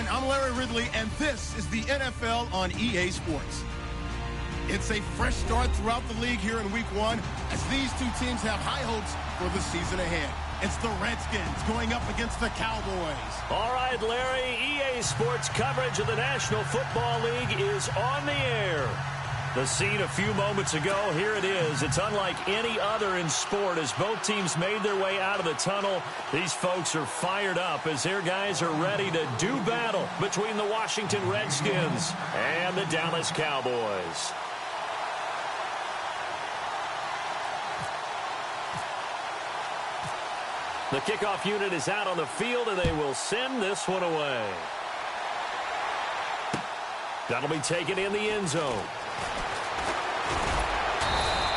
everyone. I'm Larry Ridley, and this is the NFL on EA Sports. It's a fresh start throughout the league here in Week 1 as these two teams have high hopes for the season ahead. It's the Redskins going up against the Cowboys. All right, Larry, EA Sports coverage of the National Football League is on the air. The scene a few moments ago, here it is. It's unlike any other in sport as both teams made their way out of the tunnel. These folks are fired up as their guys are ready to do battle between the Washington Redskins and the Dallas Cowboys. The kickoff unit is out on the field, and they will send this one away. That'll be taken in the end zone.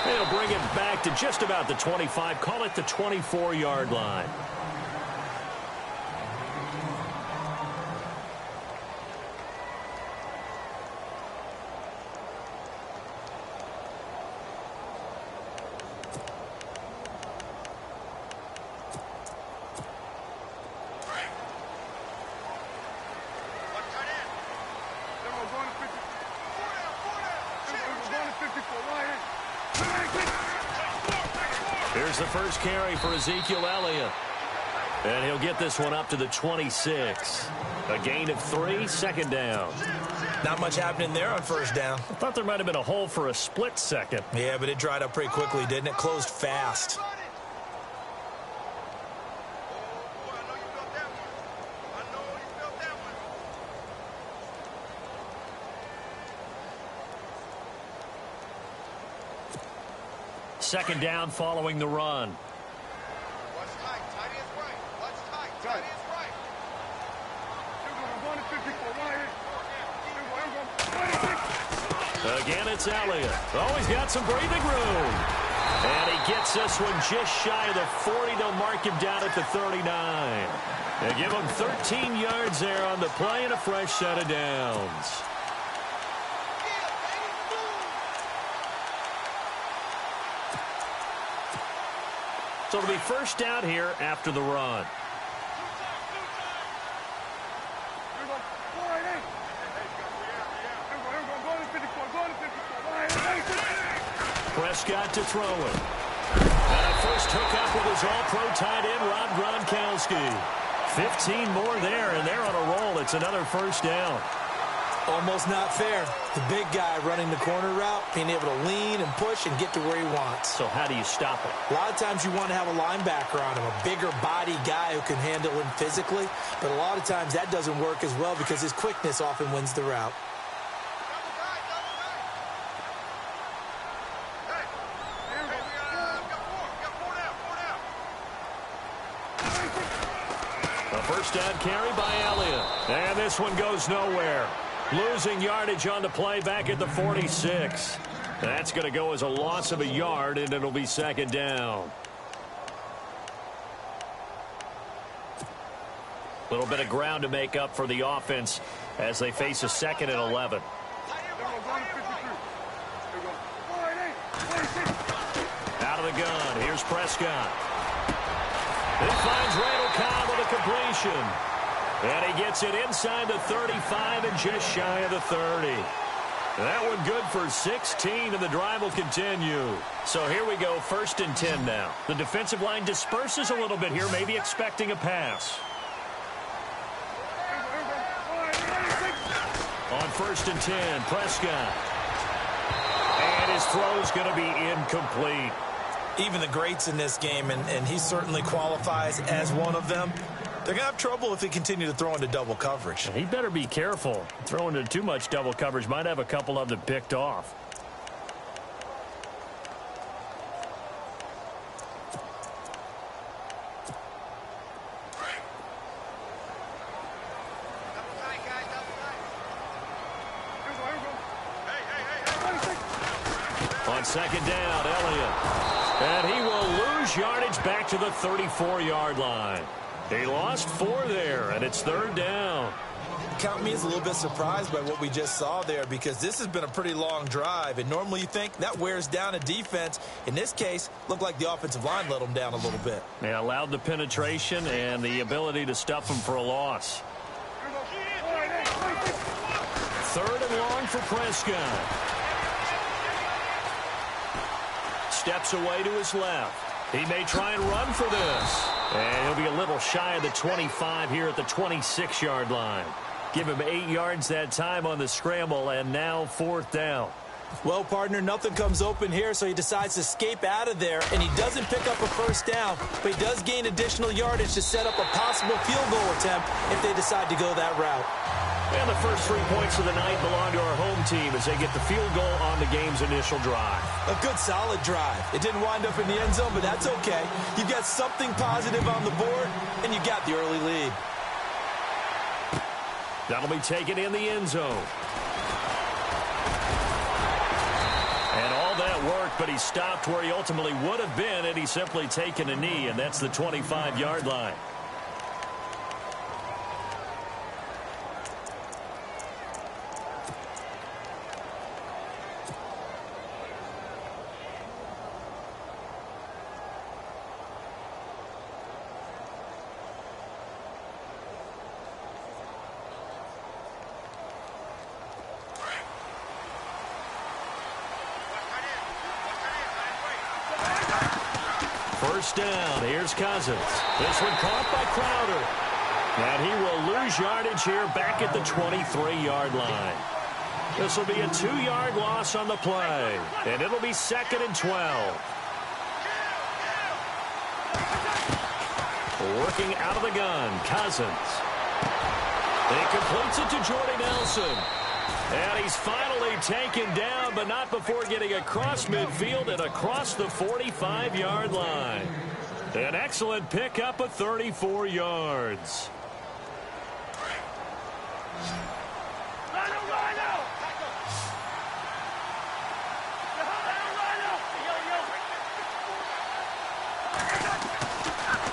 They'll bring it back to just about the 25, call it the 24-yard line. Here's the first carry for Ezekiel Elliott. And he'll get this one up to the 26. A gain of 3, second down. Not much happening there on first down. I thought there might have been a hole for a split second. Yeah, but it dried up pretty quickly, didn't it? Closed fast. Second down following the run. Again, it's Elliott. Oh, he's got some breathing room. And he gets this one just shy of the 40. They'll mark him down at the 39. They give him 13 yards there on the play and a fresh set of downs. So it'll be first down here after the run. Prescott to throw it. And a first hookup with his all-pro tight end, Rob Gronkowski. 15 more there, and they're on a roll. It's another first down. Almost not fair. The big guy running the corner route, being able to lean and push and get to where he wants. So how do you stop it? A lot of times you want to have a linebacker on him, a bigger body guy who can handle him physically. But a lot of times that doesn't work as well because his quickness often wins the route. A first down carry by Elliott. And this one goes nowhere. Losing yardage on the play back at the 46. That's going to go as a loss of a yard, and it'll be second down. A little bit of ground to make up for the offense as they face a second and 11. Out of the gun. Here's Prescott. He finds Randall Cobb with a completion. And he gets it inside the 35 and just shy of the 30. That one good for 16, and the drive will continue. So here we go, first and 10 now. The defensive line disperses a little bit here, maybe expecting a pass. On first and 10, Prescott. And his throw's going to be incomplete. Even the greats in this game, and he certainly qualifies as one of them, they're going to have trouble if they continue to throw into double coverage. He better be careful. Throwing into too much double coverage might have a couple of them picked off. On second down, Elliott. And he will lose yardage back to the 34-yard line. He lost 4 there, and it's third down. Count me as a little bit surprised by what we just saw there because this has been a pretty long drive, and normally you think that wears down a defense. In this case, looked like the offensive line let them down a little bit. They allowed the penetration and the ability to stuff them for a loss. 3rd and long for Prescott. Steps away to his left. He may try and run for this. And he'll be a little shy of the 25 here at the 26-yard line. Give him 8 yards that time on the scramble, and now 4th down. Well, partner, nothing comes open here, so he decides to escape out of there, and he doesn't pick up a first down, but he does gain additional yardage to set up a possible field goal attempt if they decide to go that route. And the first 3 points of the night belong to our home team as they get the field goal on the game's initial drive. A good, solid drive. It didn't wind up in the end zone, but that's okay. You've got something positive on the board, and you got the early lead. That'll be taken in the end zone. And all that worked, but he stopped where he ultimately would have been, and he's simply taken a knee, and that's the 25-yard line. First down. Here's Cousins. This one caught by Crowder. And he will lose yardage here back at the 23-yard line. This will be a 2-yard loss on the play. And it'll be 2nd and 12. Working out of the gun, Cousins. He completes it to Jordy Nelson. And he's finally taken down, but not before getting across midfield and across the 45-yard line. An excellent pickup of 34 yards.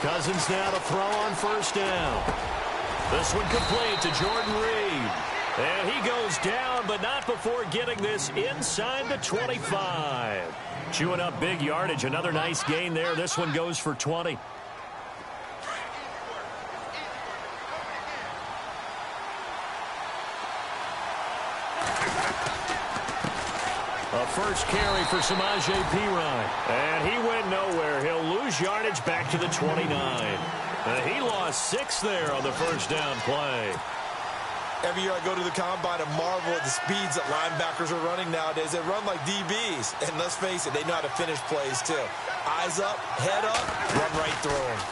Cousins now to throw on first down. This one complete to Jordan Reed. And he goes down, but not before getting this inside the 25. Chewing up big yardage. Another nice gain there. This one goes for 20. A first carry for Samaje Perine. And he went nowhere. He'll lose yardage back to the 29. He lost 6 there on the first down play. Every year I go to the combine and marvel at the speeds that linebackers are running nowadays. They run like DBs. And let's face it, they know how to finish plays too. Eyes up, head up, run right through them.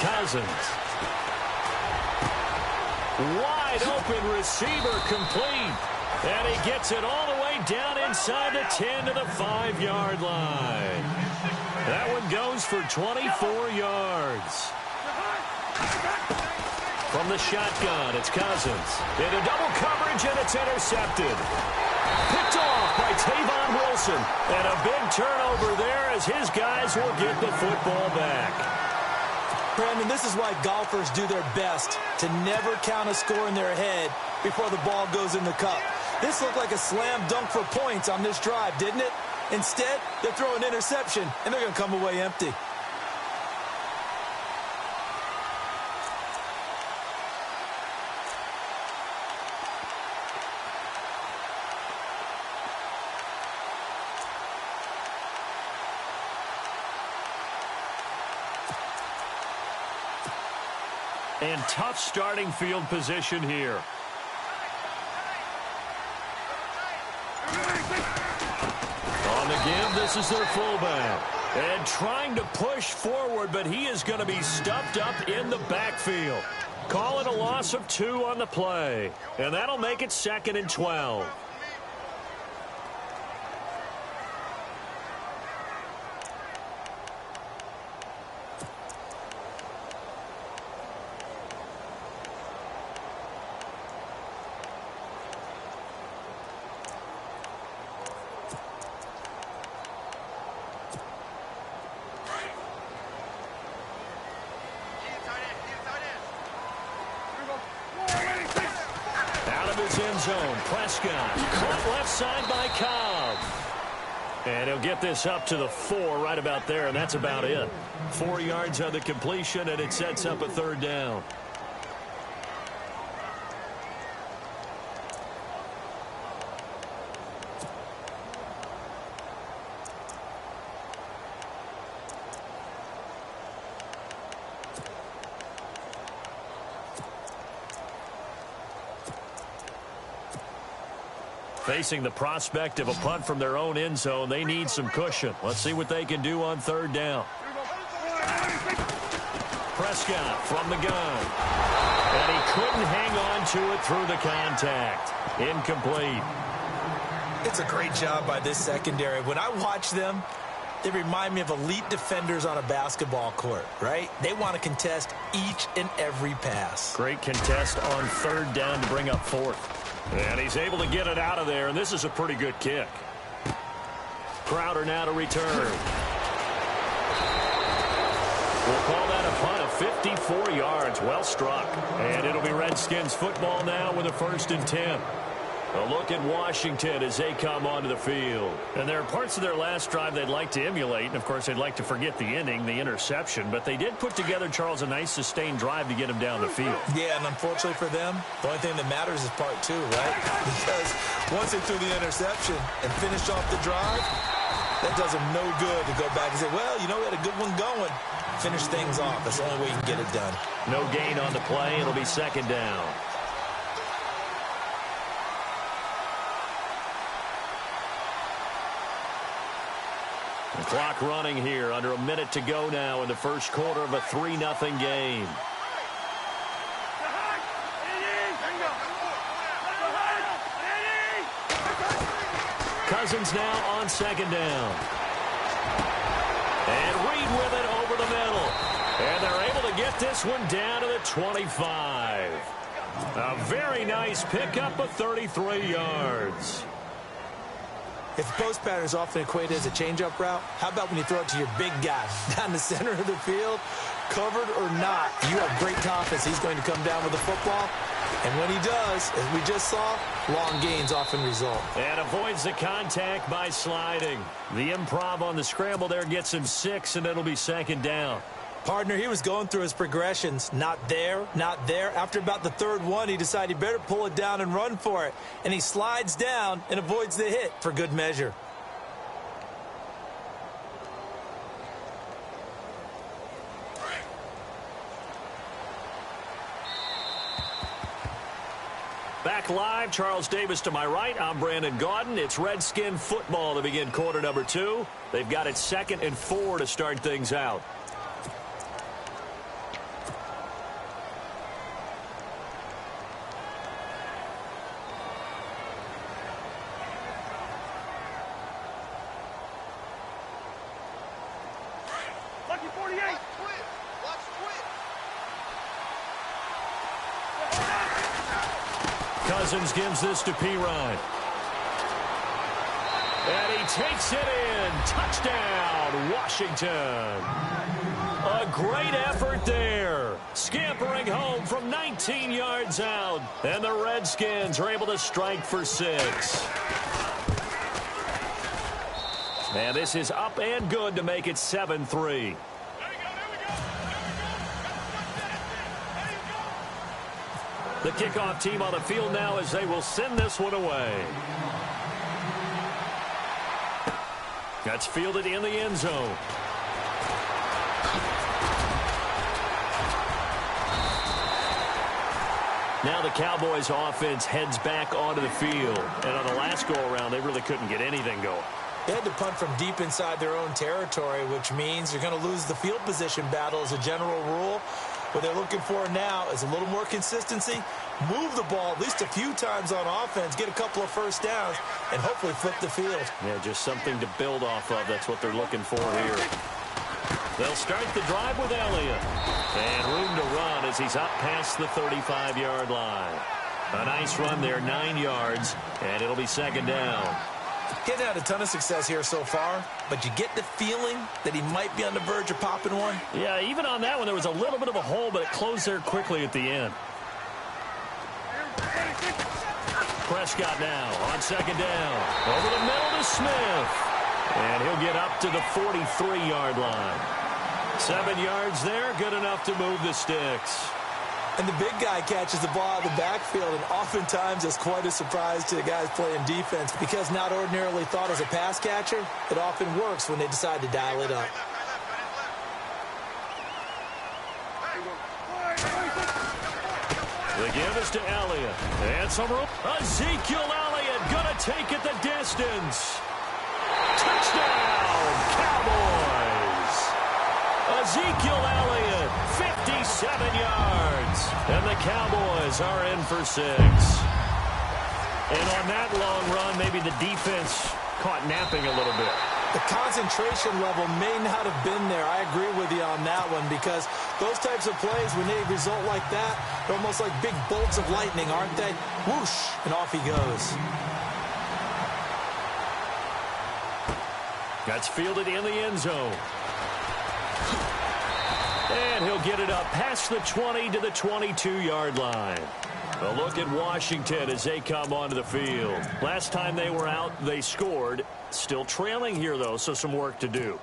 Cousins. Wide open receiver complete. And he gets it all the way down inside the 10 to the 5-yard line. That one goes for 24 yards. From the shotgun, it's Cousins. Into double coverage, and it's intercepted. Picked off by Tavon Wilson. And a big turnover there as his guys will get the football back. Brandon, this is why golfers do their best to never count a score in their head before the ball goes in the cup. This looked like a slam dunk for points on this drive, didn't it? Instead, they're throwing interception, and they're going to come away empty. And tough starting field position here. On the give, this is their fullback. And trying to push forward, but he is going to be stuffed up in the backfield. Call it a loss of 2 on the play. And that'll make it 2nd and 12. End zone. Prescott caught left side by Cobb. And he'll get this up to the 4 right about there, and that's about it. 4 yards on the completion, and it sets up a 3rd down. Facing the prospect of a punt from their own end zone, they need some cushion. Let's see what they can do on third down. Prescott from the gun. And he couldn't hang on to it through the contact. Incomplete. It's a great job by this secondary. When I watch them, they remind me of elite defenders on a basketball court, right? They want to contest each and every pass. Great contest on third down to bring up fourth. And he's able to get it out of there, and this is a pretty good kick. Crowder now to return. We'll call that a punt of 54 yards. Well struck. And it'll be Redskins football now with a 1st and 10. A look at Washington as they come onto the field. And there are parts of their last drive they'd like to emulate. And, of course, they'd like to forget the ending, the interception. But they did put together, Charles, a nice sustained drive to get him down the field. Yeah, and unfortunately for them, the only thing that matters is part 2, right? Because once they threw the interception and finished off the drive, that does them no good to go back and say, well, you know, we had a good one going. Finish things off. That's the only way you can get it done. No gain on the play. It'll be 2nd down. The clock running here. Under a minute to go now in the first quarter of a 3-0 game. Cousins now on 2nd down. And Reed with it over the middle. And they're able to get this one down to the 25. A very nice pickup of 33 yards. If the post pattern is often equated as a change-up route, how about when you throw it to your big guy down the center of the field? Covered or not, you have great confidence he's going to come down with the football. And when he does, as we just saw, long gains often result. And avoids the contact by sliding. The improv on the scramble there gets him 6, and it'll be 2nd down. Partner, he was going through his progressions. Not there, not there. After about the 3rd one, he decided he better pull it down and run for it. And he slides down and avoids the hit for good measure. Back live, Charles Davis to my right. I'm Brandon Gaudin. It's Redskin football to begin quarter number 2. They've got it 2nd and 4 to start things out. Cousins gives this to Pirine. And he takes it in. Touchdown, Washington. A great effort there. Scampering home from 19 yards out. And the Redskins are able to strike for 6. And this is up and good to make it 7-3. The kickoff team on the field now as they will send this one away. That's fielded in the end zone. Now the Cowboys offense heads back onto the field. And on the last go-around, they really couldn't get anything going. They had to punt from deep inside their own territory, which means you're going to lose the field position battle as a general rule. What they're looking for now is a little more consistency, move the ball at least a few times on offense, get a couple of first downs, and hopefully flip the field. Yeah, just something to build off of. That's what they're looking for here. They'll start the drive with Elliott. And room to run as he's up past the 35-yard line. A nice run there, 9 yards, and it'll be 2nd down. Getting had a ton of success here so far, but you get the feeling that he might be on the verge of popping one. Yeah, even on that one, there was a little bit of a hole, but it closed there quickly at the end. Prescott now on 2nd down. Over the middle to Smith. And he'll get up to the 43-yard line. 7 yards there, good enough to move the sticks. And the big guy catches the ball out of the backfield, and oftentimes it's quite a surprise to the guys playing defense because not ordinarily thought as a pass catcher, it often works when they decide to dial it up. The give is to Elliott. And some room. Ezekiel Elliott gonna take it the distance. Touchdown, Cowboys. Ezekiel Elliott, 57 yards. And the Cowboys are in for 6. And on that long run, maybe the defense caught napping a little bit. The concentration level may not have been there. I agree with you on that one, because those types of plays, when they result like that, they're almost like big bolts of lightning, aren't they? Whoosh, and off he goes. That's fielded in the end zone. And he'll get it up past the 20 to the 22-yard line. A look at Washington as they come onto the field. Last time they were out, they scored. Still trailing here, though, so some work to do.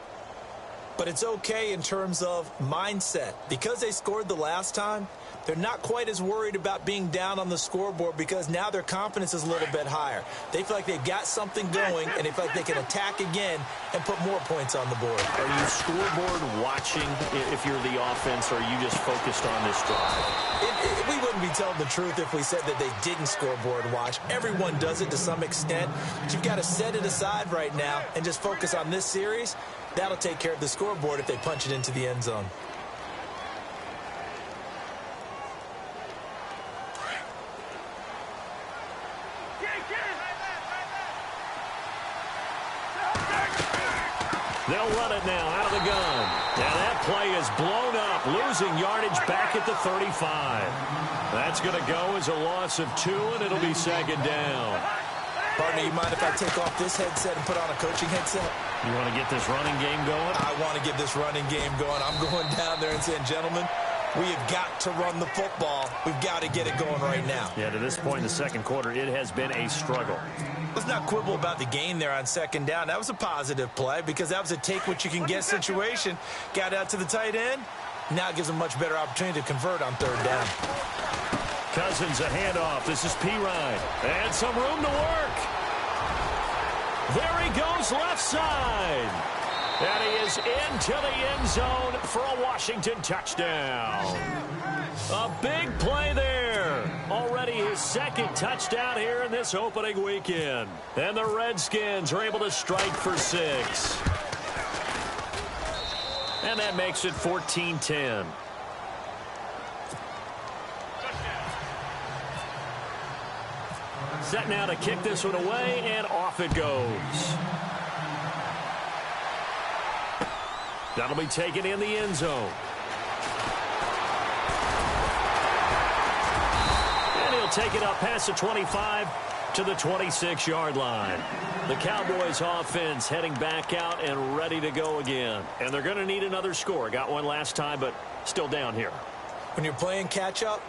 But it's okay in terms of mindset. Because they scored the last time, they're not quite as worried about being down on the scoreboard, because now their confidence is a little bit higher. They feel like they've got something going, and they feel like they can attack again and put more points on the board. Are you scoreboard watching if you're the offense, or are you just focused on this drive? We wouldn't be telling the truth if we said that they didn't scoreboard watch. Everyone does it to some extent. But you've got to set it aside right now and just focus on this series. That'll take care of the scoreboard if they punch it into the end zone. They'll run it now out of the gun. And that play is blown up, losing yardage back at the 35. That's going to go as a loss of 2, and it'll be second down. Partner, you mind if I take off this headset and put on a coaching headset? You want to get this running game going? I want to get this running game going. I'm going down there and saying, gentlemen, we have got to run the football. We've got to get it going right now. Yeah, to this point in the second quarter, it has been a struggle. Let's not quibble about the gain there on second down. That was a positive play, because that was a take-what-you-can-get situation. Got out to the tight end. Now it gives them a much better opportunity to convert on third down. Cousins, a handoff. This is P-Ryan. And some room to work. There he goes left side. And he is into the end zone for a Washington touchdown. A big play there. Already his second touchdown here in this opening weekend. And the Redskins are able to strike for 6. And that makes it 14-10. Set now to kick this one away, and off it goes. That'll be taken in the end zone. And he'll take it up past the 25 to the 26-yard line. The Cowboys offense heading back out and ready to go again. And they're going to need another score. Got one last time, but still down here. When you're playing catch-up,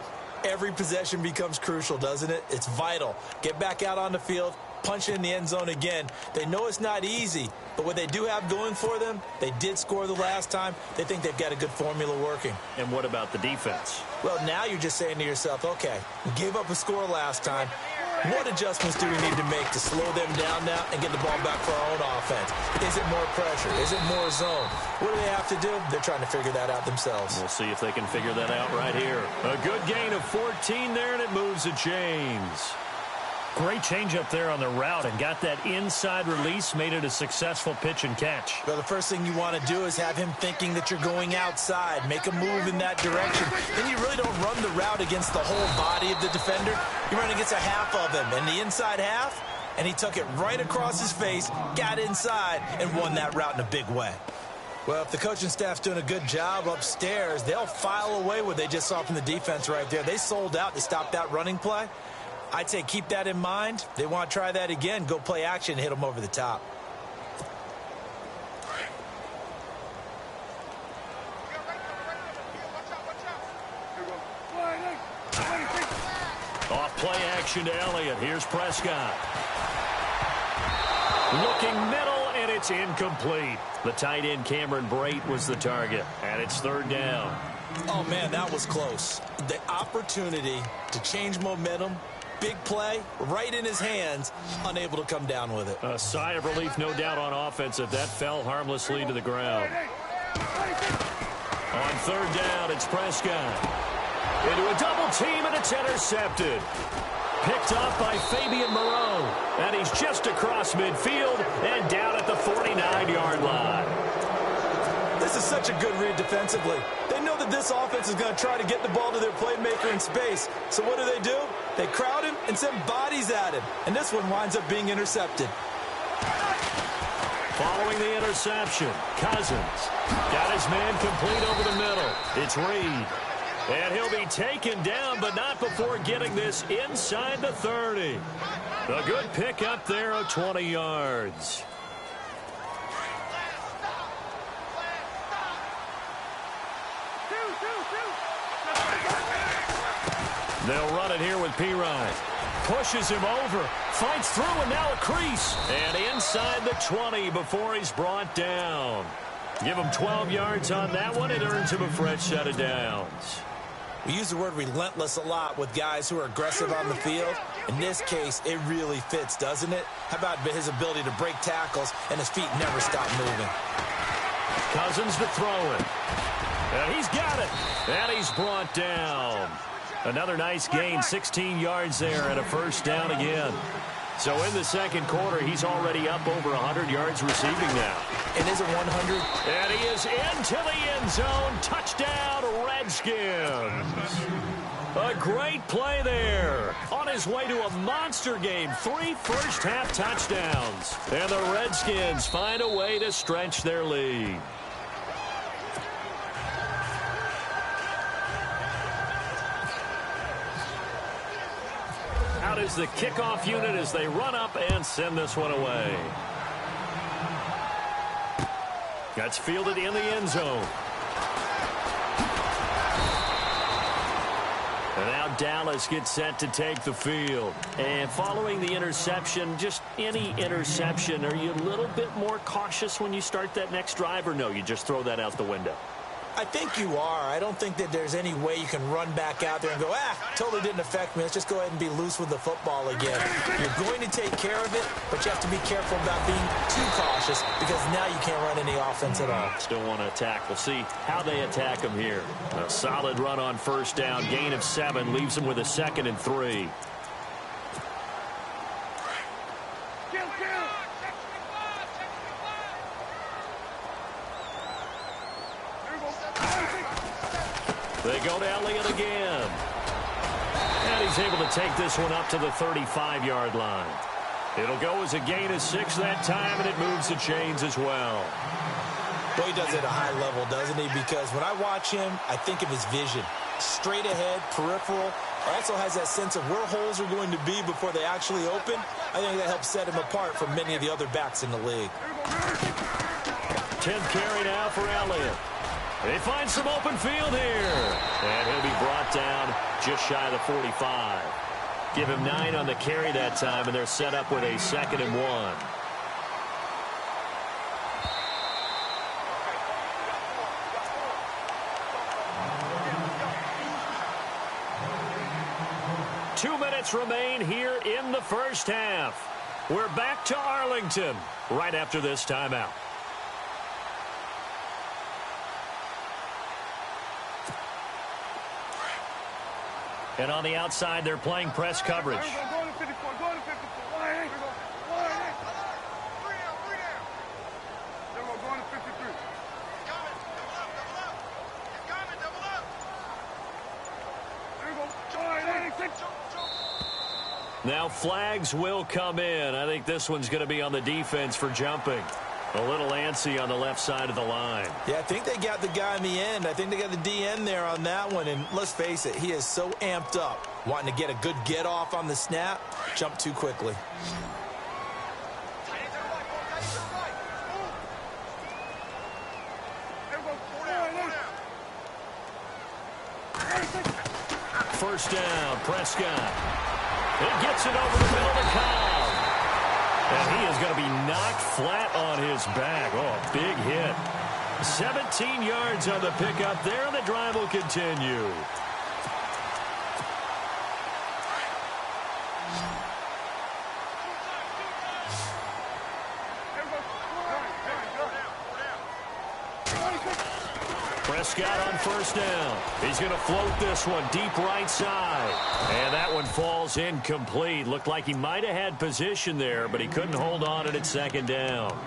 every possession becomes crucial, doesn't it? It's vital. Get back out on the field, punch it in the end zone again. They know it's not easy, but what they do have going for them, they did score the last time. They think they've got a good formula working. And what about the defense? Well, now you're just saying to yourself, okay, we gave up a score last time. What adjustments do we need to make to slow them down now and get the ball back for our own offense? Is it more pressure? Is it more zone? What do they have to do? They're trying to figure that out themselves. We'll see if they can figure that out right here. A good gain of 14 there, and it moves the chains. Great change up there on the route and got that inside release, made it a successful pitch and catch. Well, the first thing you want to do is have him thinking that you're going outside. Make a move in that direction. Then you really don't run the route against the whole body of the defender. You run against a half of him, and the inside half, and he took it right across his face, got inside, and won that route in a big way. Well, if the coaching staff's doing a good job upstairs, they'll file away what they just saw from the defense right there. They sold out to stop that running play. I'd say keep that in mind. They want to try that again. Go play action, hit them over the top. Off play action to Elliott. Here's Prescott. Looking middle, and it's incomplete. The tight end Cameron Brate was the target, and it's third down. Oh, man, that was close. The opportunity to change momentum, big play, right in his hands, unable to come down with it. A sigh of relief, no doubt, on offense if that fell harmlessly to the ground. On third down, it's Prescott. Into a double team, and it's intercepted. picked off by Fabian Moreau. And he's just across midfield and down at the 49-yard line. This is such a good read defensively. They know that this offense is going to try to get the ball to their playmaker in space. So what do? They crowd him and send bodies at him. And this one winds up being intercepted. Following the interception, Cousins got his man complete over the middle. It's Reed. And he'll be taken down, but not before getting this inside the 30. A good pick up there of 20 yards. They'll run it here with Pirine. Pushes him over. Fights through, and now a crease. And inside the 20 before he's brought down. Give him 12 yards on that one. It earns him a fresh set of downs. We use the word relentless a lot with guys who are aggressive on the field. In this case, it really fits, doesn't it? How about his ability to break tackles and his feet never stop moving? Cousins to throw it. And he's got it. And he's brought down. Another nice gain, 16 yards there and a first down again. So in the second quarter, he's already up over 100 yards receiving now. And is it 100? And he is into the end zone. Touchdown, Redskins. A great play there. On his way to a monster game. 3 first-half touchdowns. And the Redskins find a way to stretch their lead. Out is the kickoff unit as they run up and send this one away. That's fielded in the end zone. And now Dallas gets set to take the field. And following the interception, just any interception, are you a little bit more cautious when you start that next drive, or no, you just throw that out the window? I think you are. I don't think that there's any way you can run back out there and go, totally didn't affect me. Let's just go ahead and be loose with the football again. You're going to take care of it, but you have to be careful about being too cautious because now you can't run any offense at all. Still want to attack. We'll see how they attack him here. A solid run on first down. Gain of 7 leaves him with a 2nd and 3. They go to Elliott again. And he's able to take this one up to the 35-yard line. It'll go as a gain of 6 that time, and it moves the chains as well. Well, he does it at a high level, doesn't he? Because when I watch him, I think of his vision. Straight ahead, peripheral. Also has that sense of where holes are going to be before they actually open. I think that helps set him apart from many of the other backs in the league. 10th carry now for Elliott. They find some open field here. And he'll be brought down just shy of the 45. Give him 9 on the carry that time, and they're set up with a 2nd and 1. Two minutes remain here in the first half. We're back to Arlington right after this timeout. And on the outside, they're playing press coverage. Now flags will come in. I think this one's going to be on the defense for jumping. A little antsy on the left side of the line. Yeah, I think they got the guy in the end. I think they got the DN there on that one. And let's face it, he is so amped up, wanting to get a good get off on the snap, jump too quickly. First down, Prescott. He gets it over the middle to Cobb. And he is going to be knocked flat on his back. Oh, a big hit. 17 yards on the pickup there, and the drive will continue. Prescott on first down. He's going to float this one deep right side. And that one falls incomplete. Looked like he might have had position there, but he couldn't hold on at second down.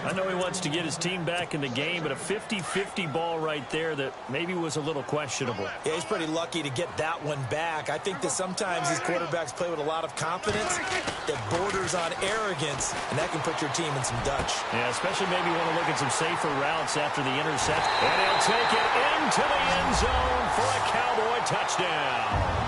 I know he wants to get his team back in the game, but a 50-50 ball right there that maybe was a little questionable. Yeah, he's pretty lucky to get that one back. I think that sometimes these quarterbacks play with a lot of confidence that borders on arrogance, and that can put your team in some Dutch. Yeah, especially maybe want to look at some safer routes after the intercept. And he'll take it into the end zone for a Cowboy touchdown.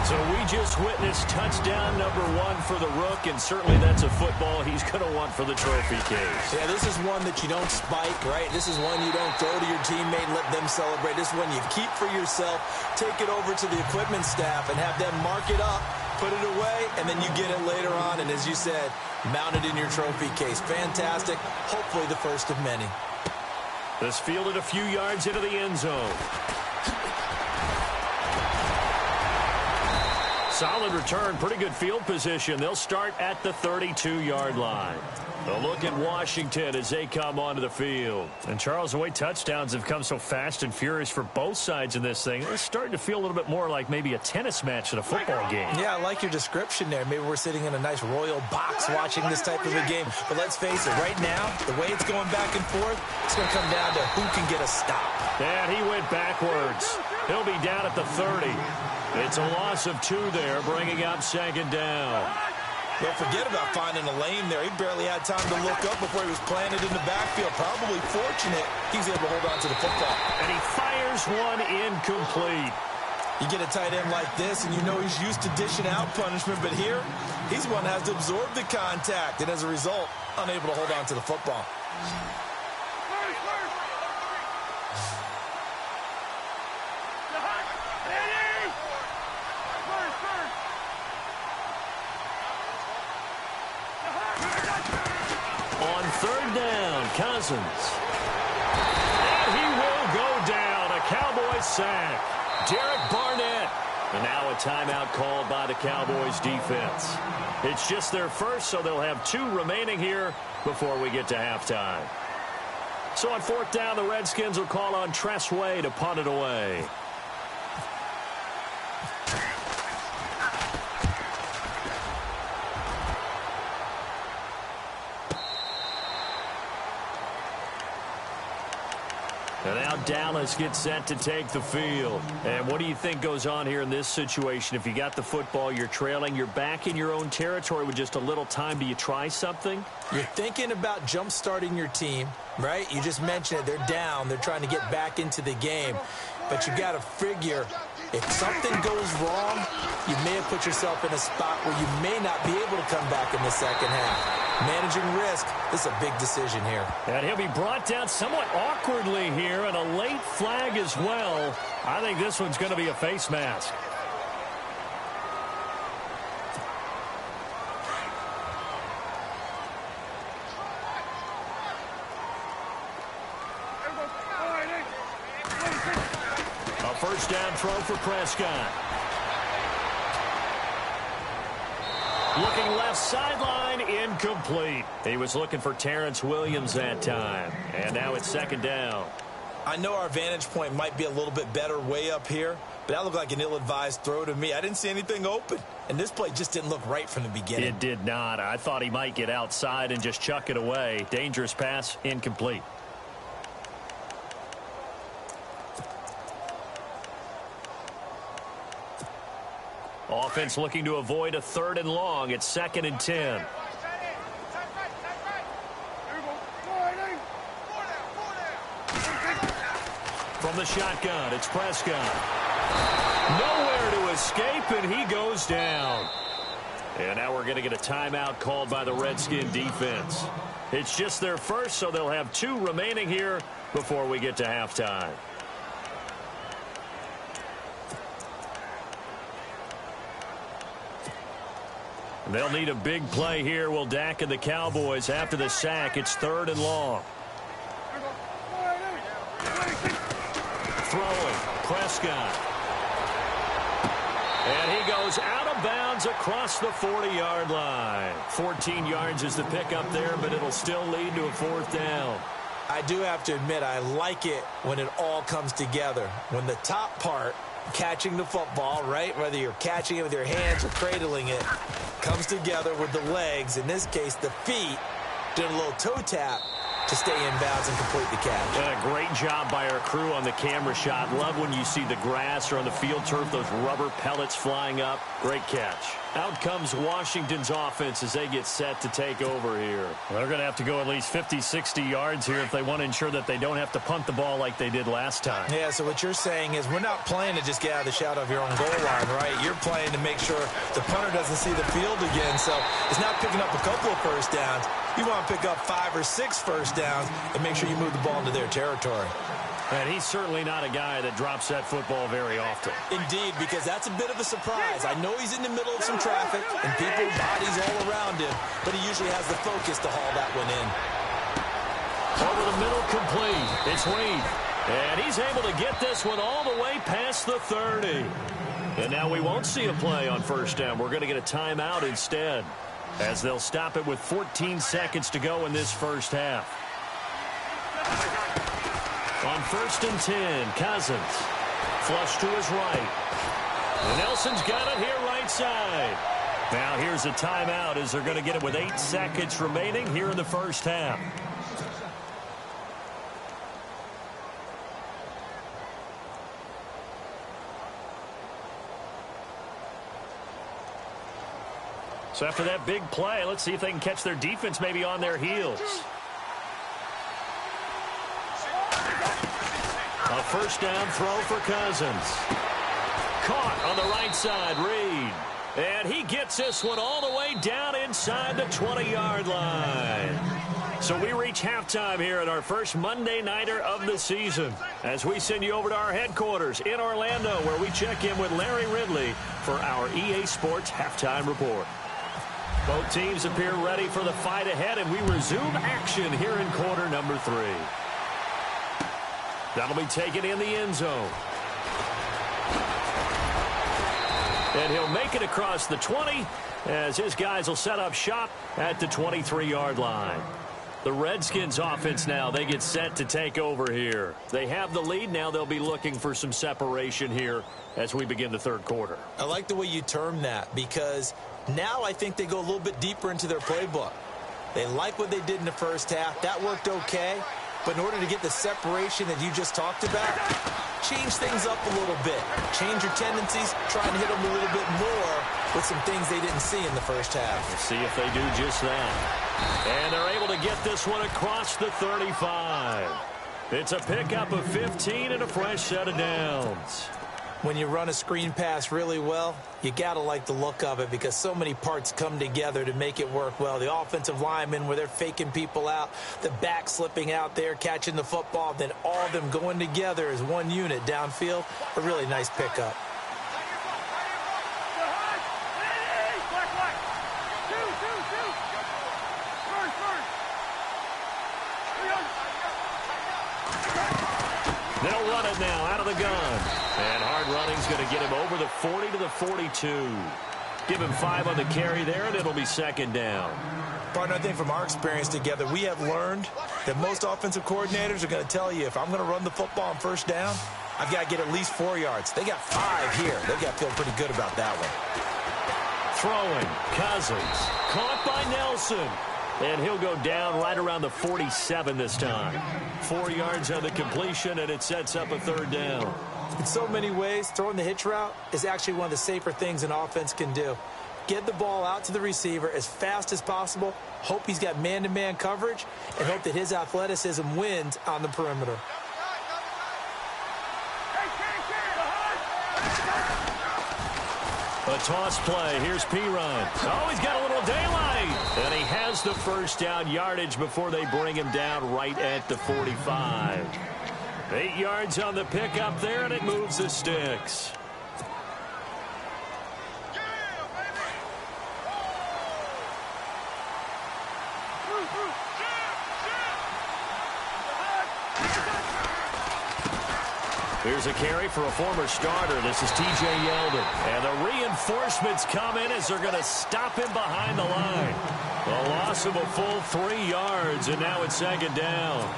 So we just witnessed touchdown number 1 for the Rook, and certainly that's a football he's going to want for the trophy case. Yeah, this is one that you don't spike, right? This is one you don't throw to your teammate and let them celebrate. This is one you keep for yourself, take it over to the equipment staff, and have them mark it up, put it away, and then you get it later on, and as you said, mount it in your trophy case. Fantastic. Hopefully the first of many. This fielded a few yards into the end zone. Solid return, pretty good field position. They'll start at the 32-yard line. A look at Washington as they come onto the field. And, Charles, the way touchdowns have come so fast and furious for both sides in this thing, it's starting to feel a little bit more like maybe a tennis match than a football game. Yeah, I like your description there. Maybe we're sitting in a nice royal box watching this type of a game. But let's face it, right now, the way it's going back and forth, it's going to come down to who can get a stop. And he went backwards. He'll be down at the 30. It's a loss of 2 there, bringing up second down. Don't forget about finding a lane there. He barely had time to look up before he was planted in the backfield. Probably fortunate he's able to hold on to the football. And he fires one incomplete. You get a tight end like this, and you know he's used to dishing out punishment, but here, he's one that has to absorb the contact, and as a result, unable to hold on to the football. On third down, Cousins. And he will go down. A Cowboy sack. Derek Barnett. And now a timeout called by the Cowboys defense. It's just their first, so they'll have 2 remaining here before we get to halftime. So on fourth down, the Redskins will call on Tress Way to punt it away. And now Dallas gets set to take the field. And what do you think goes on here in this situation? If you got the football, you're trailing, you're back in your own territory with just a little time. Do you try something? You're thinking about jump-starting your team, right? You just mentioned it. They're down. They're trying to get back into the game. But you got to figure, if something goes wrong, you may have put yourself in a spot where you may not be able to come back in the second half. Managing risk, this is a big decision here. And he'll be brought down somewhat awkwardly here, and a late flag as well. I think this one's going to be a face mask. A first down throw for Prescott. Looking left sideline, incomplete. He was looking for Terrence Williams that time. And now it's second down. I know our vantage point might be a little bit better way up here, but that looked like an ill-advised throw to me. I didn't see anything open, and this play just didn't look right from the beginning. It did not. I thought he might get outside and just chuck it away. Dangerous pass, incomplete. Offense looking to avoid a 3rd and long. It's 2nd and 10. From the shotgun, it's Prescott. Nowhere to escape, and he goes down. And now we're going to get a timeout called by the Redskin defense. It's just their first, so they'll have 2 remaining here before we get to halftime. They'll need a big play here. Will Dak and the Cowboys after the sack. It's 3rd and long. Throwing, Prescott. And he goes out of bounds across the 40-yard line. 14 yards is the pickup there, but it'll still lead to a 4th down. I do have to admit, I like it when it all comes together. When the top part, catching the football, right, whether you're catching it with your hands or cradling it, comes together with the legs, in this case the feet, doing a little toe tap to stay in bounds and complete the catch. And a great job by our crew on the camera shot. Love when you see the grass or on the field turf, those rubber pellets flying up. Great catch. Out comes Washington's offense as they get set to take over here. Well, they're going to have to go at least 50, 60 yards here if they want to ensure that they don't have to punt the ball like they did last time. Yeah, so what you're saying is we're not playing to just get out of the shadow of your own goal line, right? You're playing to make sure the punter doesn't see the field again. So it's not picking up a couple of first downs. You want to pick up 5 or 6 first downs and make sure you move the ball into their territory. And he's certainly not a guy that drops that football very often. Indeed, because that's a bit of a surprise. I know he's in the middle of some traffic and people, bodies all around him, but he usually has the focus to haul that one in. Over the middle, complete. It's Reed. And he's able to get this one all the way past the 30. And now we won't see a play on first down. We're going to get a timeout instead, as they'll stop it with 14 seconds to go in this first half. On 1st and 10, Cousins. Flush to his right. And Nelson's got it here right side. Now here's a timeout as they're going to get it with 8 seconds remaining here in the first half. So after that big play, let's see if they can catch their defense maybe on their heels. A first down throw for Cousins. Caught on the right side, Reed. And he gets this one all the way down inside the 20-yard line. So we reach halftime here at our first Monday Nighter of the season, as we send you over to our headquarters in Orlando, where we check in with Larry Ridley for our EA Sports Halftime Report. Both teams appear ready for the fight ahead, and we resume action here in quarter number 3. That'll be taken in the end zone. And he'll make it across the 20 as his guys will set up shop at the 23-yard line. The Redskins offense now, they get set to take over here. They have the lead. Now they'll be looking for some separation here as we begin the third quarter. I like the way you term that, because now I think they go a little bit deeper into their playbook. They like what they did in the first half. That worked okay. But in order to get the separation that you just talked about, change things up a little bit. Change your tendencies, try and hit them a little bit more with some things they didn't see in the first half. Let's see if they do just that. And they're able to get this one across the 35. It's a pickup of 15 and a fresh set of downs. When you run a screen pass really well, you got to like the look of it, because so many parts come together to make it work well. The offensive linemen, where they're faking people out, the back slipping out there, catching the football, then all of them going together as one unit downfield. A really nice pickup. They'll run it now out of the gun. And hard running's going to get him over the 40 to the 42. Give him 5 on the carry there, and it'll be second down. Partner, I think from our experience together, we have learned that most offensive coordinators are going to tell you, if I'm going to run the football on first down, I've got to get at least 4 yards. They got 5 here. They've got to feel pretty good about that one. Throwing, Cousins. Caught by Nelson. And he'll go down right around the 47 this time. 4 yards on the completion, and it sets up a third down. In so many ways, throwing the hitch route is actually one of the safer things an offense can do. Get the ball out to the receiver as fast as possible, hope he's got man-to-man coverage, and hope that his athleticism wins on the perimeter. A toss play. Here's Pirine. Oh, he's got a little daylight. And he has the first down yardage before they bring him down right at the 45. 8 yards on the pickup there, and it moves the sticks. Here's a carry for a former starter. This is T.J. Yeldon. And the reinforcements come in as they're going to stop him behind the line. A loss of a full 3 yards, and now it's second down.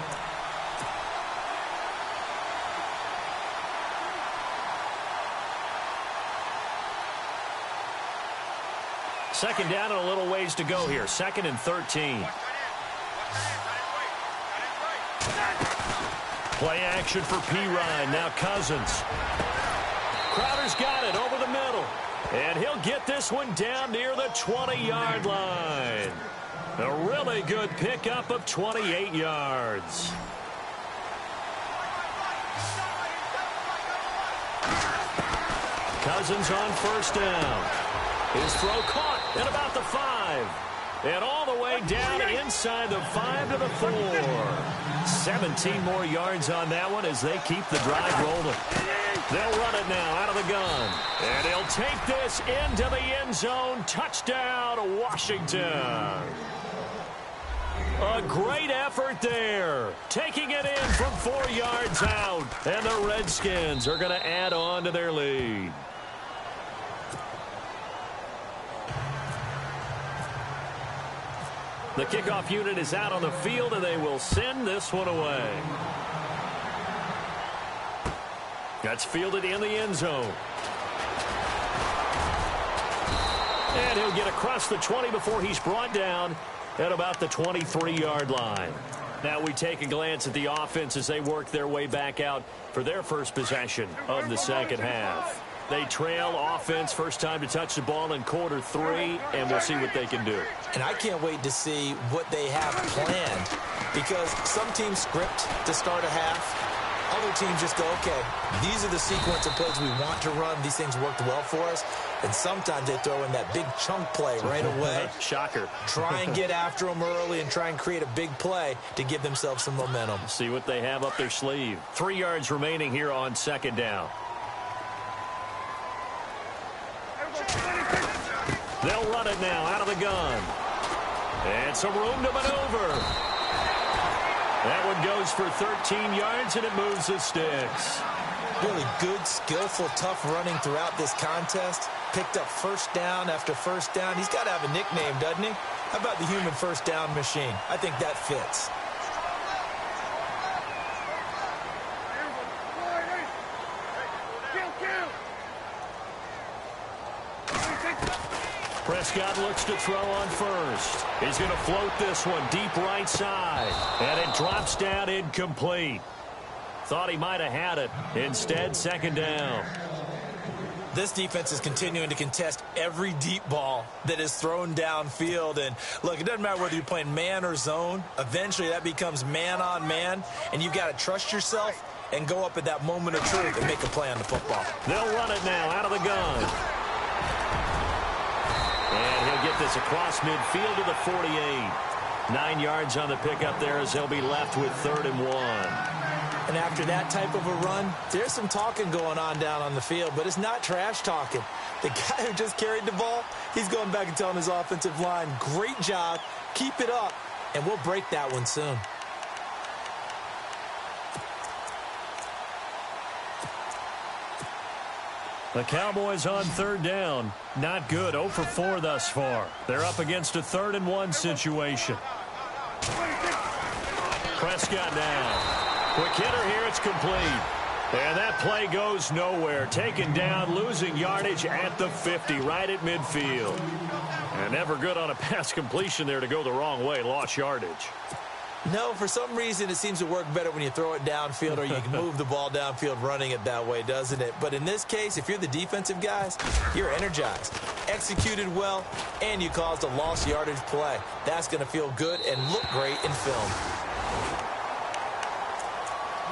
second down and a little ways to go here. 2nd and 13. Play action for Pirine. Now Cousins. Crowder's got it over the middle. And he'll get this one down near the 20-yard line. A really good pickup of 28 yards. Cousins on first down. His throw caught at about the 5. And all the way down inside the 5 to the 4. 17 more yards on that one as they keep the drive rolling. They'll run it now out of the gun. And he'll take this into the end zone. Touchdown, Washington. A great effort there. Taking it in from 4 yards out. And the Redskins are going to add on to their lead. The kickoff unit is out on the field, and they will send this one away. That's fielded in the end zone. And he'll get across the 20 before he's brought down at about the 23-yard line. Now we take a glance at the offense as they work their way back out for their first possession of the second half. They trail offense, first time to touch the ball in quarter 3, and we'll see what they can do. And I can't wait to see what they have planned, because some teams script to start a half. Other teams just go, okay, these are the sequence of plays we want to run. These things worked well for us. And sometimes they throw in that big chunk play right away. Shocker. Try and get after them early and try and create a big play to give themselves some momentum. See what they have up their sleeve. 3 yards remaining here on second down. They'll run it now out of the gun. And some room to maneuver. That one goes for 13 yards, and it moves the sticks. Really good, skillful, tough running throughout this contest. Picked up first down after first down. He's got to have a nickname, doesn't he? How about the human first down machine? I think that fits. Prescott looks to throw on first. He's going to float this one deep right side. And it drops down incomplete. Thought he might have had it. Instead, second down. This defense is continuing to contest every deep ball that is thrown downfield. And, look, it doesn't matter whether you're playing man or zone. Eventually, that becomes man on man. And you've got to trust yourself and go up at that moment of truth and make a play on the football. They'll run it now out of the gun. And he'll get this across midfield to the 48. 9 yards on the pickup there as they'll be left with 3rd and 1. And after that type of a run, there's some talking going on down on the field, but it's not trash talking. The guy who just carried the ball, he's going back and telling his offensive line, great job, keep it up, and we'll break that one soon. The Cowboys on 3rd down. Not good. 0 for 4 thus far. They're up against a 3rd and 1 situation. Prescott now. Quick hitter here. It's complete. And that play goes nowhere. Taken down, losing yardage at the 50, right at midfield. And never good on a pass completion there to go the wrong way. Lost yardage. No, for some reason, it seems to work better when you throw it downfield or you can move the ball downfield running it that way, doesn't it? But in this case, if you're the defensive guys, you're energized, executed well, and you caused a lost yardage play. That's going to feel good and look great in film.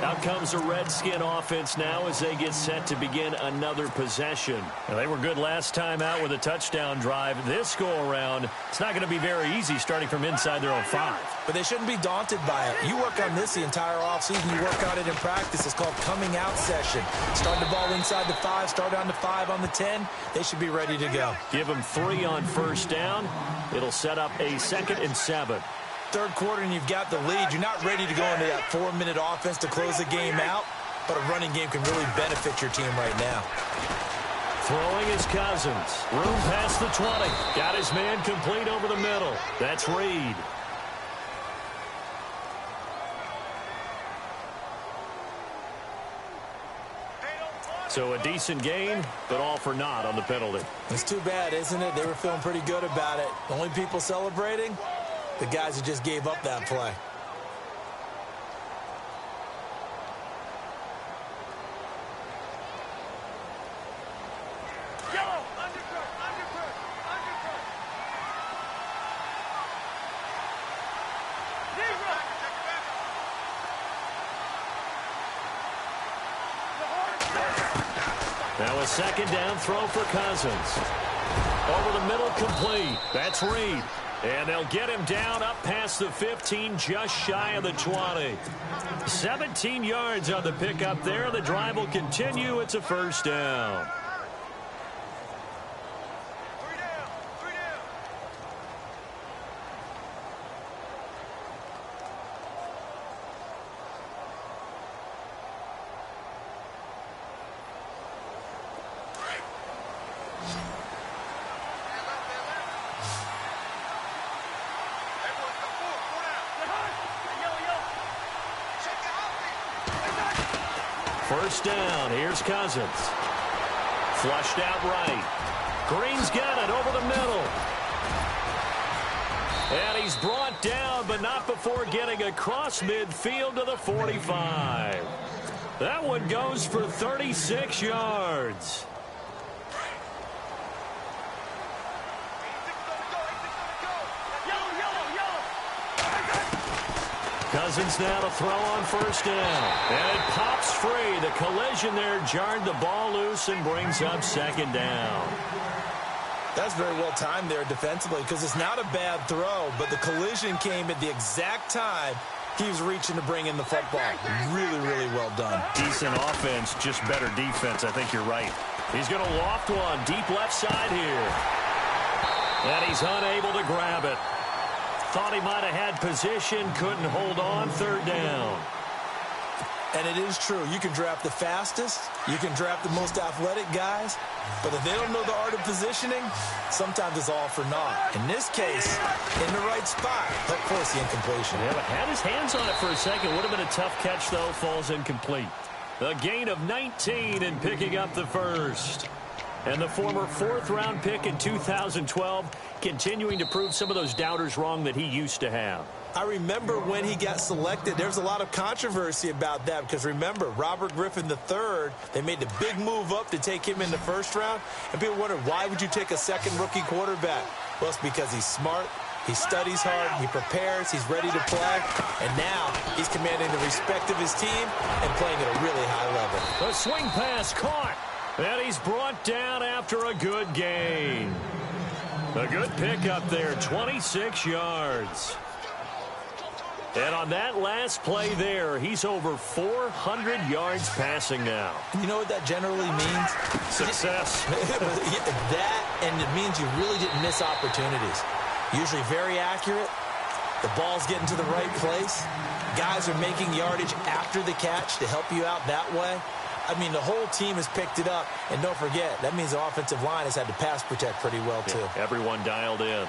Out comes the Redskin offense now as they get set to begin another possession. Now, they were good last time out with a touchdown drive. This go-around, it's not going to be very easy starting from inside their own 5. But they shouldn't be daunted by it. You work on this the entire offseason. You work on it in practice. It's called coming out session. Start the ball inside the 5, start on the 5 on the 10. They should be ready to go. Give them 3 on first down. It'll set up a 2nd and 7. Third quarter and you've got the lead. You're not ready to go into that 4-minute offense to close the game out, but a running game can really benefit your team right now. Throwing is Cousins. Room past the 20. Got his man complete over the middle. That's Reed. So a decent gain, but all for naught on the penalty. It's too bad, isn't it? They were feeling pretty good about it. The only people celebrating, the guys who just gave up that play. Now a second down throw for Cousins. Over the middle, complete. That's Reed. And they'll get him down up past the 15, just shy of the 20. 17 yards on the pickup there. The drive will continue. It's a first down. First down. Here's Cousins. Flushed out right. Green's got it over the middle. And he's brought down, but not before getting across midfield to the 45. That one goes for 36 yards. Cousins now to throw on first down. And it pops free. The collision there jarred the ball loose and brings up second down. That's very well timed there defensively because it's not a bad throw, but the collision came at the exact time he was reaching to bring in the football. Really, really well done. Decent offense, just better defense. I think you're right. He's going to loft one deep left side here. And he's unable to grab it. Thought he might have had position, couldn't hold on, third down. And it is true. You can draft the fastest, you can draft the most athletic guys, but if they don't know the art of positioning, sometimes it's all for naught. In this case, in the right spot, helped force the incompletion. Yeah, but had his hands on it for a second. Would have been a tough catch, though. Falls incomplete. A gain of 19 and picking up the first. And the former fourth-round pick in 2012 continuing to prove some of those doubters wrong that he used to have. I remember when he got selected, there's a lot of controversy about that because remember, Robert Griffin III, they made the big move up to take him in the first round, and people wondered, why would you take a second rookie quarterback? Well, it's because he's smart, he studies hard, he prepares, he's ready to play, and now he's commanding the respect of his team and playing at a really high level. A swing pass caught, and he's brought down after a good gain. A good pickup there, 26 yards. And on that last play there, he's over 400 yards passing now. You know what that generally means? Success. That, and it means you really didn't miss opportunities. Usually very accurate. The ball's getting to the right place. Guys are making yardage after the catch to help you out that way. I mean, the whole team has picked it up. And don't forget, that means the offensive line has had to pass protect pretty well, too. Yeah, everyone dialed in.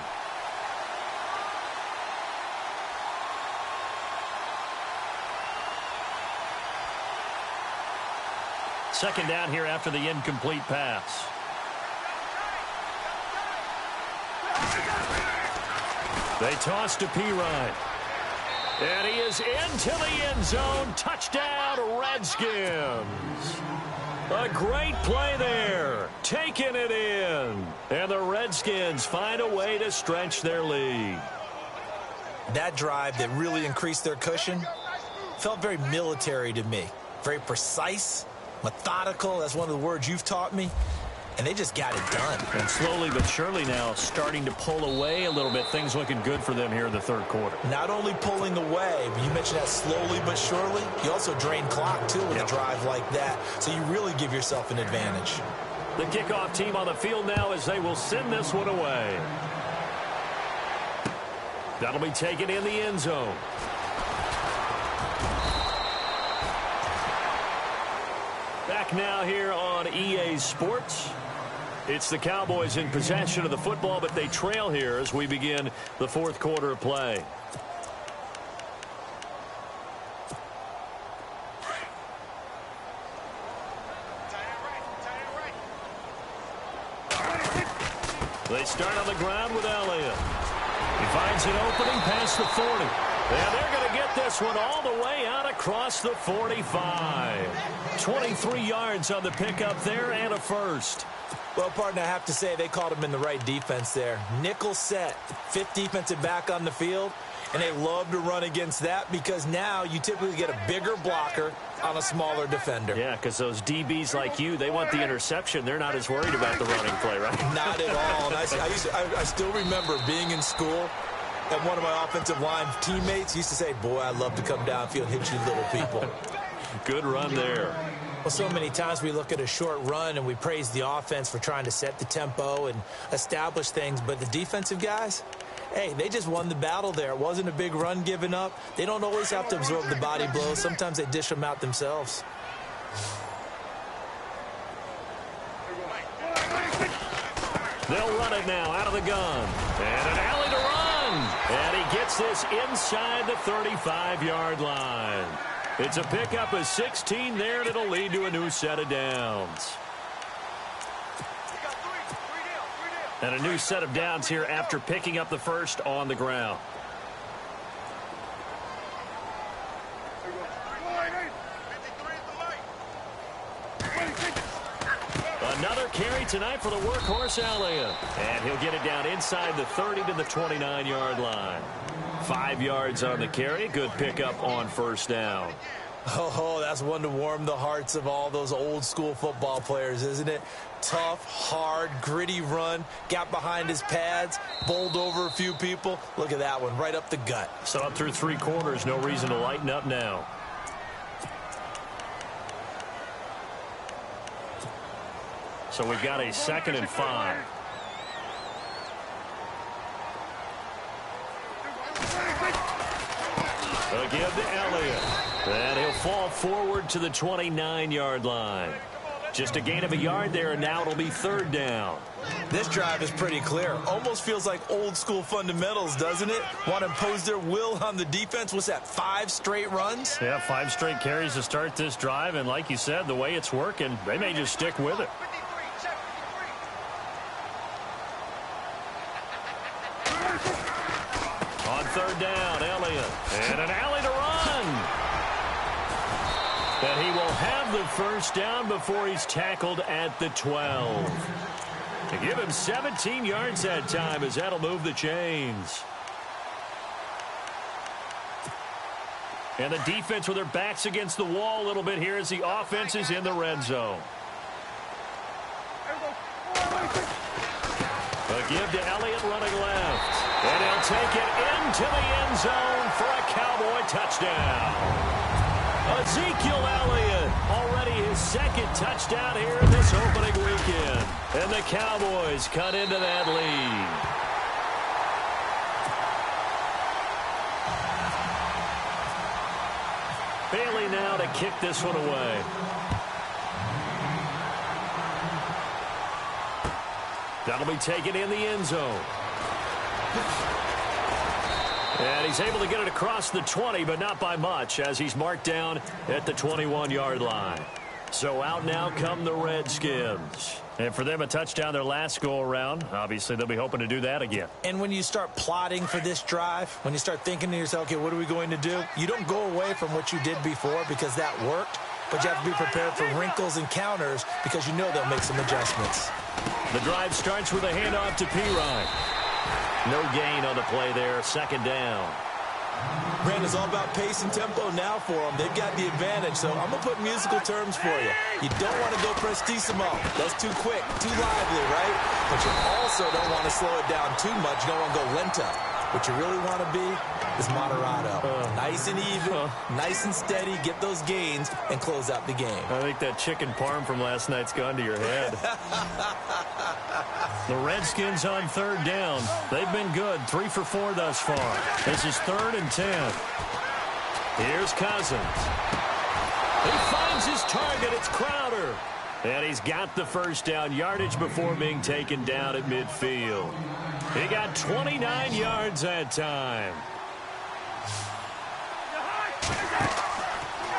Second down here after the incomplete pass. They toss to Pirine. And he is into the end zone. Touchdown, Redskins. A great play there. Taking it in. And the Redskins find a way to stretch their lead. That drive that really increased their cushion felt very military to me. Very precise, methodical. That's one of the words you've taught me. And they just got it done. And slowly but surely now starting to pull away a little bit. Things looking good for them here in the third quarter. Not only pulling away, but you mentioned that slowly but surely. You also drain clock, too, with a drive like that. So you really give yourself an advantage. The kickoff team on the field now as they will send this one away. That'll be taken in the end zone. Back now here on EA Sports. It's the Cowboys in possession of the football, but they trail here as we begin the fourth quarter of play. They start on the ground with Elliott. He finds an opening past the 40. And they're going to get this one all the way out across the 45. 23 yards on the pickup there and a first. Well, partner, I have to say they called him in the right defense there. Nickel set, fifth defensive back on the field, and they love to run against that because now you typically get a bigger blocker on a smaller defender. Yeah, because those DBs like you, they want the interception. They're not as worried about the running play, right? Not at all. And I still remember being in school, and one of my offensive line teammates used to say, boy, I'd love to come downfield and hit you little people. Good run there. Well, so many times we look at a short run and we praise the offense for trying to set the tempo and establish things, but the defensive guys, hey, they just won the battle there. It wasn't a big run given up. They don't always have to absorb the body blows. Sometimes they dish them out themselves. They'll run it now out of the gun. And an alley to run. And he gets this inside the 35-yard line. It's a pickup of 16 there, and it'll lead to a new set of downs. And a new set of downs here after picking up the first on the ground. Another carry tonight for the workhorse Elliott. And he'll get it down inside the 30 to the 29-yard line. 5 yards on the carry. Good pickup on first down. Oh, that's one to warm the hearts of all those old-school football players, isn't it? Tough, hard, gritty run. Got behind his pads, bowled over a few people. Look at that one, right up the gut. So up through 3 quarters, no reason to lighten up now. So we've got a 2nd and 5. Again to Elliott. And he'll fall forward to the 29-yard line. Just a gain of a yard there, and now it'll be 3rd down. This drive is pretty clear. Almost feels like old-school fundamentals, doesn't it? Want to impose their will on the defense. What's that, 5 straight runs? Yeah, 5 straight carries to start this drive, and like you said, the way it's working, they may just stick with it. On 3rd down, Elliott. And an alley to run. And he will have the first down before he's tackled at the 12. To give him 17 yards that time as that'll move the chains. And the defense with their backs against the wall a little bit here as the offense is in the red zone. A give to Elliott running left. And he'll take it into the end zone for a Cowboy touchdown. Ezekiel Elliott, already his 2nd touchdown here in this opening weekend. And the Cowboys cut into that lead. Bailey now to kick this one away. That'll be taken in the end zone. And he's able to get it across the 20, but not by much, as he's marked down at the 21-yard line. So out now come the Redskins. And for them, a touchdown their last go-around. Obviously, they'll be hoping to do that again. And when you start plotting for this drive, when you start thinking to yourself, okay, what are we going to do? You don't go away from what you did before because that worked, but you have to be prepared for wrinkles and counters because you know they'll make some adjustments. The drive starts with a handoff to Pirine. No gain on the play there. 2nd down. Brandon, it's all about pace and tempo now for them. They've got the advantage, so I'm going to put musical terms for you. You don't want to go prestissimo. That's too quick, too lively, right? But you also don't want to slow it down too much. You don't want to go lento. What you really want to be is moderato. Nice and even, nice and steady, get those gains, and close out the game. I think that chicken parm from last night's gone to your head. The Redskins on 3rd down. They've been good, 3 for 4 thus far. This is 3rd and 10. Here's Cousins. He finds his target. It's Crowder. And he's got the first down yardage before being taken down at midfield. He got 29 yards that time.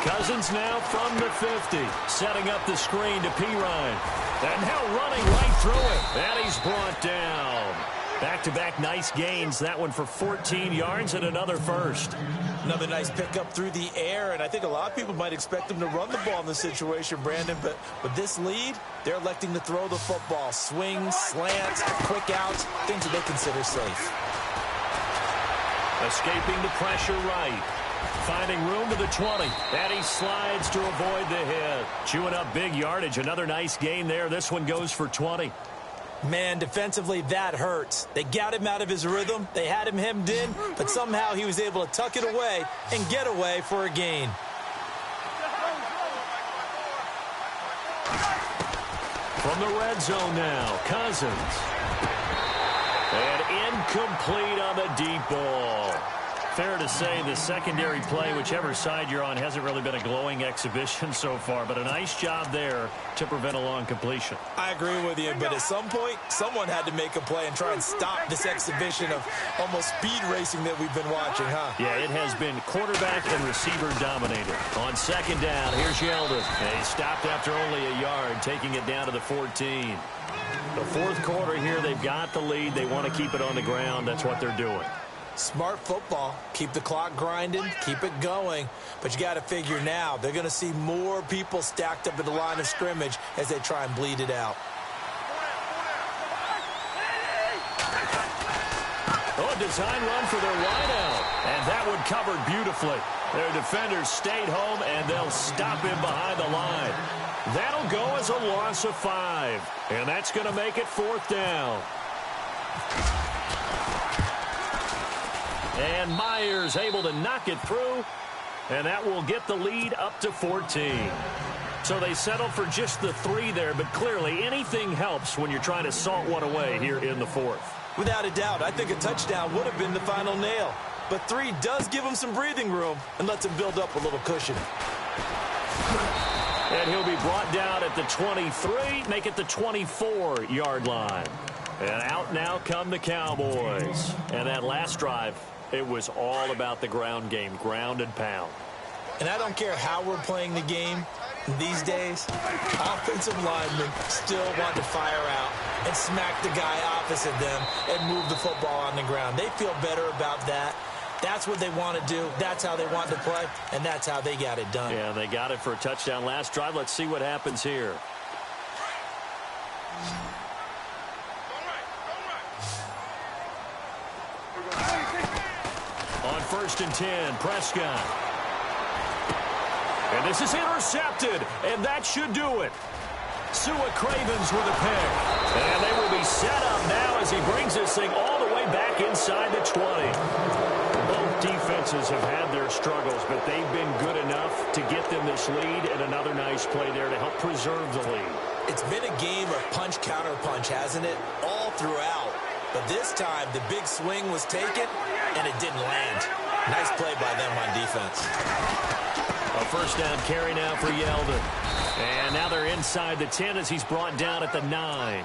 Cousins now from the 50, setting up the screen to Pirine. And now running right through it. And he's brought down. Back-to-back nice gains. That one for 14 yards and another first. Another nice pickup through the air, and I think a lot of people might expect them to run the ball in this situation, Brandon, but with this lead, they're electing to throw the football. Swings, slants, quick outs, things that they consider safe. Escaping the pressure right. Finding room to the 20. And he slides to avoid the hit. Chewing up big yardage. Another nice gain there. This one goes for 20. Man, defensively, that hurts. They got him out of his rhythm. They had him hemmed in, but somehow he was able to tuck it away and get away for a gain. From the red zone now, Cousins. And incomplete on the deep ball. Fair to say the secondary play, whichever side you're on, hasn't really been a glowing exhibition so far, but a nice job there to prevent a long completion. I agree with you, but at some point, someone had to make a play and try and stop this exhibition of almost speed racing that we've been watching, huh? Yeah, it has been quarterback and receiver dominated. On second down, here's Yeldon. And he stopped after only a yard, taking it down to the 14. The fourth quarter here, they've got the lead. They want to keep it on the ground. That's what they're doing. Smart football. Keep the clock grinding, keep it going. But you got to figure now, they're going to see more people stacked up at the line of scrimmage as they try and bleed it out. Oh, a design run for their wideout. And that one covered beautifully. Their defenders stayed home, and they'll stop him behind the line. That'll go as a loss of 5. And that's going to make it 4th down. And Myers able to knock it through, and that will get the lead up to 14. So they settled for just the 3 there, but clearly anything helps when you're trying to salt one away here in the 4th. Without a doubt, I think a touchdown would have been the final nail. But 3 does give him some breathing room and lets him build up a little cushion. And he'll be brought down at the 23, make it the 24-yard line. And out now come the Cowboys. And that last drive, it was all about the ground game, ground and pound. And I don't care how we're playing the game these days, offensive linemen still want to fire out and smack the guy opposite them and move the football on the ground. They feel better about that. That's what they want to do. That's how they want to play, and that's how they got it done. Yeah, they got it for a touchdown last drive. Let's see what happens here. On 1st and 10, Prescott. And this is intercepted, and that should do it. Sua Cravens with a pick. And they will be set up now as he brings this thing all the way back inside the 20. Both defenses have had their struggles, but they've been good enough to get them this lead, and another nice play there to help preserve the lead. It's been a game of punch-counter-punch, hasn't it? All throughout. But this time, the big swing was taken, and it didn't land. Nice play by them on defense. A 1st down carry now for Yeldon. And now they're inside the 10 as he's brought down at the 9.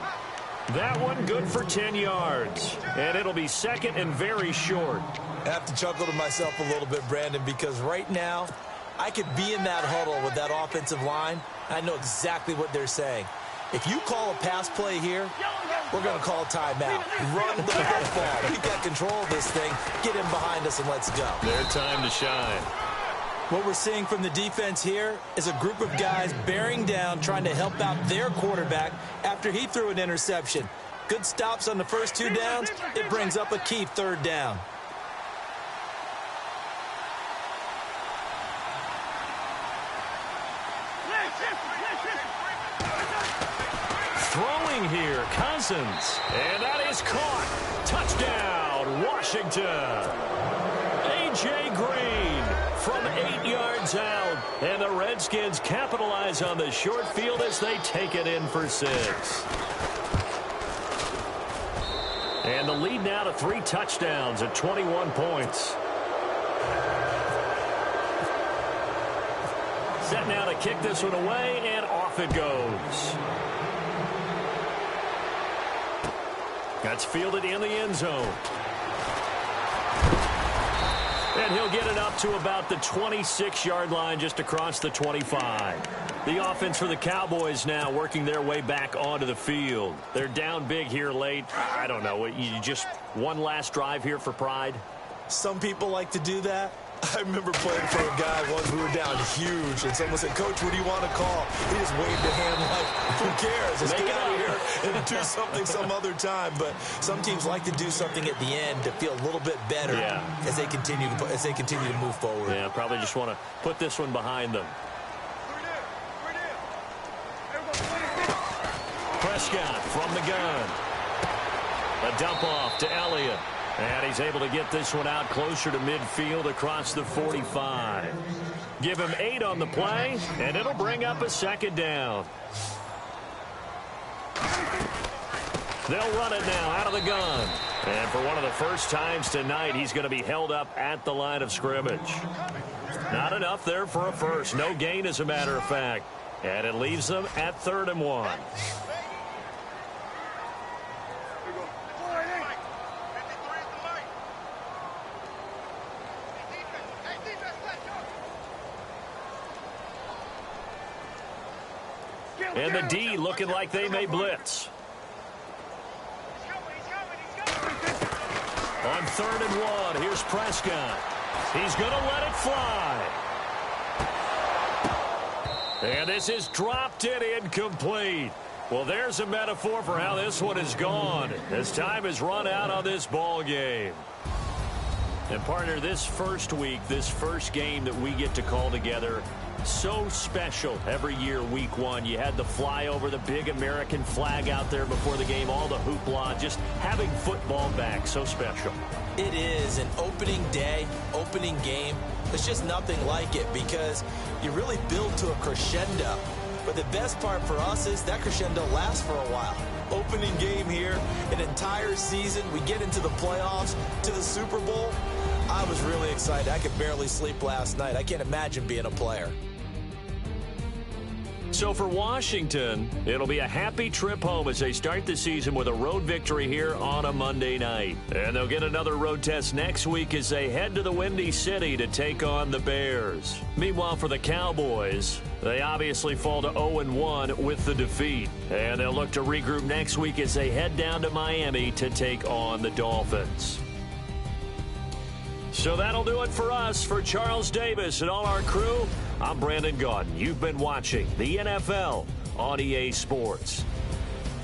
That one good for 10 yards. And it'll be 2nd and very short. I have to chuckle to myself a little bit, Brandon, because right now, I could be in that huddle with that offensive line. I know exactly what they're saying. If you call a pass play here, we're going to call a timeout. Run the football. We've got control of this thing. Get him behind us and let's go. Their time to shine. What we're seeing from the defense here is a group of guys bearing down, trying to help out their quarterback after he threw an interception. Good stops on the first 2 downs. It brings up a key 3rd down. Throwing here, Cousins. And that is caught. Touchdown, Washington. A.J. Green from 8 yards out. And the Redskins capitalize on the short field as they take it in for 6. And the lead now to 3 touchdowns at 21 points. Set now to kick this one away, and off it goes. That's fielded in the end zone. And he'll get it up to about the 26-yard line just across the 25. The offense for the Cowboys now working their way back onto the field. They're down big here late. I don't know. You just one last drive here for pride? Some people like to do that. I remember playing for a guy once. We were down huge, and someone said, "Coach, what do you want to call?" He just waved a hand like, "Who cares? Let's get out of here and do something some other time." But some teams like to do something at the end to feel a little bit better as they continue to move forward. Yeah, probably just want to put this one behind them. Prescott from the gun. A dump off to Elliott. And he's able to get this one out closer to midfield across the 45. Give him 8 on the play, and it'll bring up a second down. They'll run it now out of the gun. And for one of the first times tonight, he's going to be held up at the line of scrimmage. Not enough there for a first. No gain, as a matter of fact. And it leaves them at 3rd and 1. And the D looking like they may blitz. On 3rd and 1, here's Prescott. He's going to let it fly. And this is dropped and incomplete. Well, there's a metaphor for how this one is gone, as time has run out on this ball game. And, partner, this first week, this first game that we get to call together, so special every year, week 1. You had the flyover, the big American flag out there before the game, all the hoopla, just having football back, so special. It is an opening day, opening game. There's just nothing like it because you really build to a crescendo. But the best part for us is that crescendo lasts for a while. Opening game here, an entire season. We get into the playoffs, to the Super Bowl. I was really excited. I could barely sleep last night. I can't imagine being a player. So for Washington, it'll be a happy trip home as they start the season with a road victory here on a Monday night. And they'll get another road test next week as they head to the Windy City to take on the Bears. Meanwhile, for the Cowboys, they obviously fall to 0-1 with the defeat. And they'll look to regroup next week as they head down to Miami to take on the Dolphins. So that'll do it for us. For Charles Davis and all our crew, I'm Brandon Gaudin. You've been watching the NFL on EA Sports.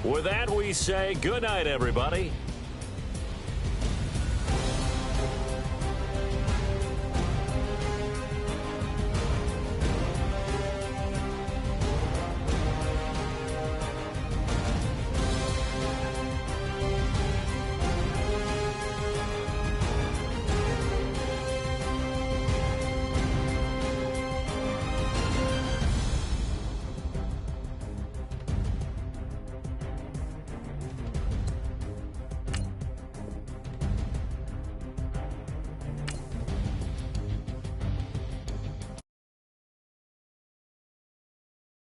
With that, we say good night, everybody.